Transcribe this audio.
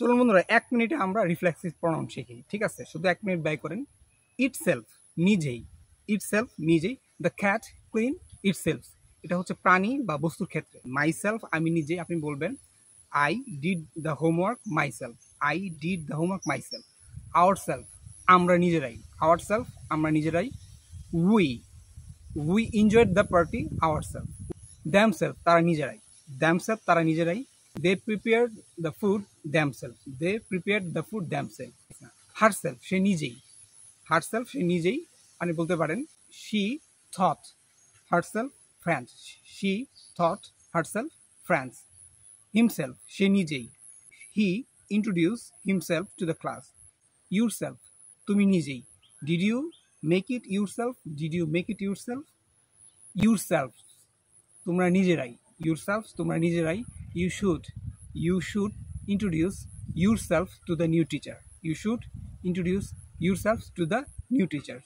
চলুন বন্ধুরা 1 মিনিটে আমরা রিফ্লেক্সিভ প্রনাউন শিখি, ঠিক আছে? শুধু 1 মিনিট ব্যয় করেন। ইটসেলফ নিজেই, ইটসেলফ নিজেই। দ্য ক্যাট ক্লিন ইটসেলফ, এটা হচ্ছে প্রাণী বা বস্তুর ক্ষেত্রে। মাইসেলফ আমি নিজেই, আপনি বলবেন I did the homework myself, I did the homework myself. Ourself আমরা নিজেরাই, আওয়ারসেলফ আমরা নিজেরাই। We we enjoyed the party ourself. Themself তারা নিজেরাই, দ্যামসেলফ তারা নিজেরাই। They prepare the food themself, they prepare the food themself. Herself সে নিজেই, হারসেলফ সে নিজেই। আপনি বলতে পারেন she thought herself French, she thought herself French. Himself সে নিজেই, he introduce himself to the class. Yourself তুমি নিজেই, did you make it yourself, did you make it yourself. Yourself তোমরা নিজেরাই, ইউরসেলফ তোমরা নিজেরাই। You should introduce yourself to the new teacher, you should introduce yourselves to the new teachers.